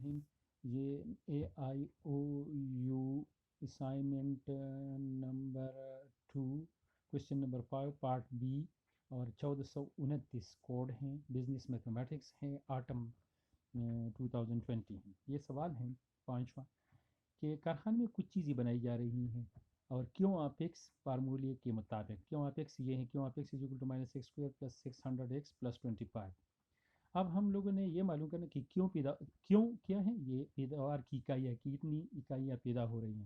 الرحیم۔ یہ AIOU assignment نمبر 2 کوشچن نمبر 5 پارٹ بی اور 1429 کوڈ ہیں، بزنس میتھمیٹکس ہیں، آٹم 2020 ہیں۔ یہ سوال ہیں پانچواں کہ کارخانے میں کچھ چیزیں بنائی جا رہی ہیں اور کیوں آپ ایکس فارمولے کے مطابق کیوں آپ ایکس یہ ہیں، کیوں آپ ایکس = -x² + 600x + 25۔ اب ہم لوگوں نے یہ معلوم کرنا کہ کیوں کیا ہے یہ پیداوار کی اکائیاں، کتنی اکائیاں پیدا ہو رہی ہیں،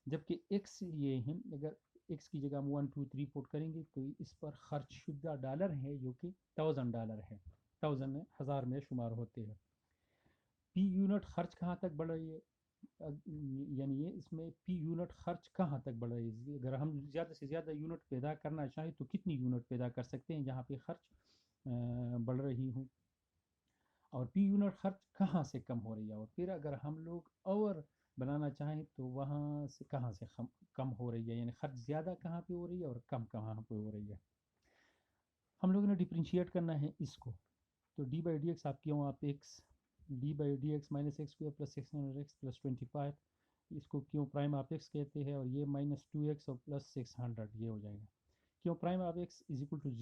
جبکہ ایکس یہ ہیں۔ اگر ایکس کی جگہ ہم 1 2 3 پٹ کریں گے تو اس پر خرچ شدہ ڈالر ہے جو کہ $1000 ہے، 1000 میں شمار ہوتے ہیں۔ پی یونٹ خرچ کہاں تک بڑھ رہی ہے، یعنی یہ اس میں پی یونٹ خرچ کہاں تک بڑھ رہی ہے۔ اگر ہم زیادہ سے زیادہ یونٹ پیدا کرنا چاہیں تو کتنی یونٹ پیدا کر سکتے ہیں جہاں پہ خرچ بڑھ رہی ہوں، اور پی یونٹ خرچ کہاں سے کم ہو رہی ہے، اور پھر اگر ہم لوگ اور بنانا چاہیں تو وہاں سے کہاں سے کم ہو رہی ہے، یعنی خرچ زیادہ کہاں پہ ہو رہی ہے اور کم کہاں پہ ہو رہی ہے۔ ہم لوگوں نے ڈفرینشیٹ کرنا ہے اس کو، تو d/dx آپ کیوں آپ ایکس d/dx -x² + 600x + 25، اس کو کیوں پرائم آپ ایکس کہتے ہیں، اور یہ -2x اور +600 یہ ہو جائے گا۔ کیوں پرائم آپ ایکس =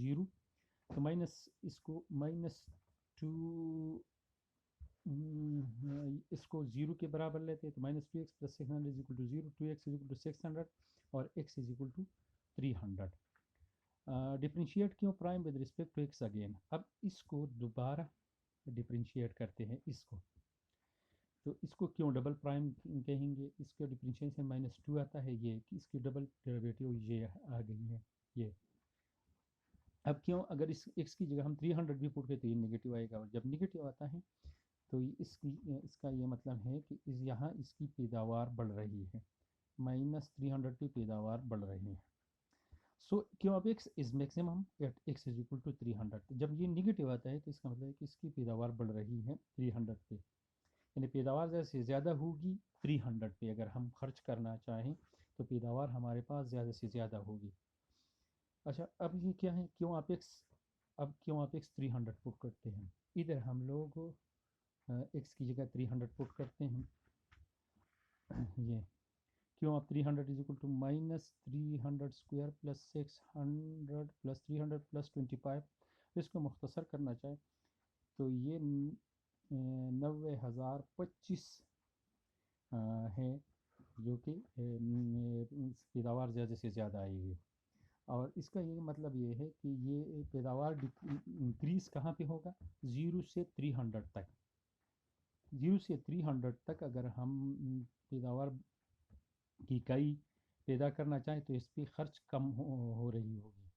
0، تو اس کو -2 اس کو 0 کے برابر لیتے ہیں، تو -2x + 600 = 0، 2x = 600 اور x = 300۔ Differentiate Q prime with respect to X again. اب اس کو دوبارہ ڈفرینشیٹ کرتے ہیں اس کو، تو اس کو کیوں ڈبل پرائم کہیں گے، اس کا ڈفرینشیشن -2 آتا ہے، یہ اس کی ڈبل ڈیریویٹیو یہ آ گئی ہے یہ۔ اب کیوں اگر اس ایکس کی جگہ ہم 300 بھی پٹ کریں تو یہ نگیٹو آئے گا، اور جب نگیٹو آتا ہے تو اس کا یہ مطلب ہے کہ یہاں اس کی پیداوار بڑھ رہی ہے، -300 کی پیداوار بڑھ رہی ہے۔ سو کیوں اب X is maximum at X = 300، جب یہ نگیٹو آتا ہے تو اس کا مطلب ہے کہ اس کی پیداوار بڑھ رہی ہے 300 پہ، یعنی پیداوار زیادہ سے زیادہ ہوگی 300 پہ۔ اگر ہم خرچ کرنا چاہیں تو پیداوار ہمارے پاس زیادہ سے زیادہ ہوگی۔ اچھا اب یہ کیا ہے، کیوں آپ ایکس 300 پٹ کرتے ہیں، ادھر ہم لوگ ایکس کی جگہ 300 پٹ کرتے ہیں، یہ کیوں آپ 300 = -300² + 600 + 300 + 25، اس کو مختصر کرنا چاہیں تو یہ 90,025 ہے، جو کہ پیداوار زیادہ سے زیادہ آئے گی۔ اور اس کا یہ مطلب یہ ہے کہ یہ پیداوار انکریز کہاں پہ ہوگا، 0 سے 300 تک، 0 سے 300 تک اگر ہم پیداوار کی اکائی پیدا کرنا چاہیں تو اس پہ خرچ کم ہو رہی ہوگی،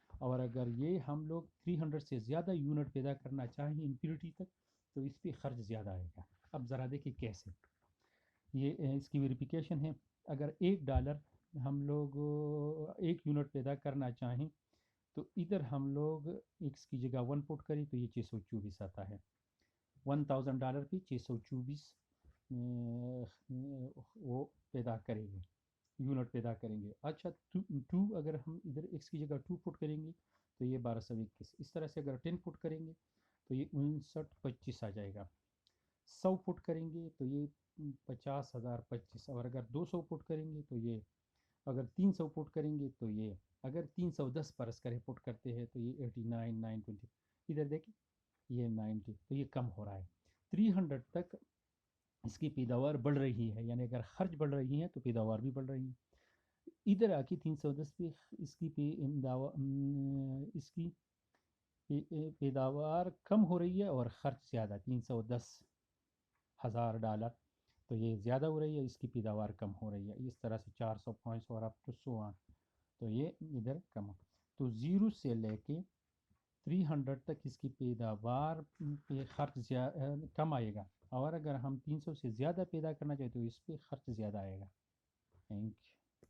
اور اگر یہ ہم لوگ 300 سے زیادہ یونٹ پیدا کرنا چاہیں انفینٹی تک تو اس پہ خرچ زیادہ آئے گا۔ اب ذرا دیکھیں کیسے، یہ اس کی ویریفیکیشن ہے۔ اگر $1 ہم لوگ 1 یونٹ پیدا کرنا چاہیں تو ادھر ہم لوگ ایکس کی جگہ 1 پٹ کریں تو یہ 624 آتا ہے، $1000 پہ 624 وہ پیدا کریں گے، یونٹ پیدا کریں گے۔ اچھا 2 اگر ہم ادھر ایکس کی جگہ 2 پٹ کریں گے تو یہ 1221، اس طرح سے اگر 10 پٹ کریں گے تو یہ 5925 آ جائے گا، 100 پٹ کریں گے تو یہ 50,025، اور اگر 200 پٹ کریں گے تو یہ، اگر 300 پٹ کریں گے تو یہ، اگر 310 پرس کرے پٹ کرتے ہیں تو یہ 89,920، ادھر دیکھیں یہ 90، تو یہ کم ہو رہا ہے 300 تک اس کی پیداوار بڑھ رہی ہے، یعنی اگر خرچ بڑھ رہی ہے تو پیداوار بھی بڑھ رہی ہے۔ ادھر آ کے 310 پہ اس کی پیداوار کم ہو رہی ہے اور خرچ زیادہ، $310,000، تو یہ زیادہ ہو رہی ہے، اس کی پیداوار کم ہو رہی ہے، اس طرح سے 400 500 اور اب تو 100، تو یہ ادھر کم، تو 0 سے لے کے 300 تک اس کی پیداوار پہ خرچ کم آئے گا، اور اگر ہم 300 سے زیادہ پیدا کرنا چاہتے تو اس پہ خرچ زیادہ آئے گا۔ Thank you.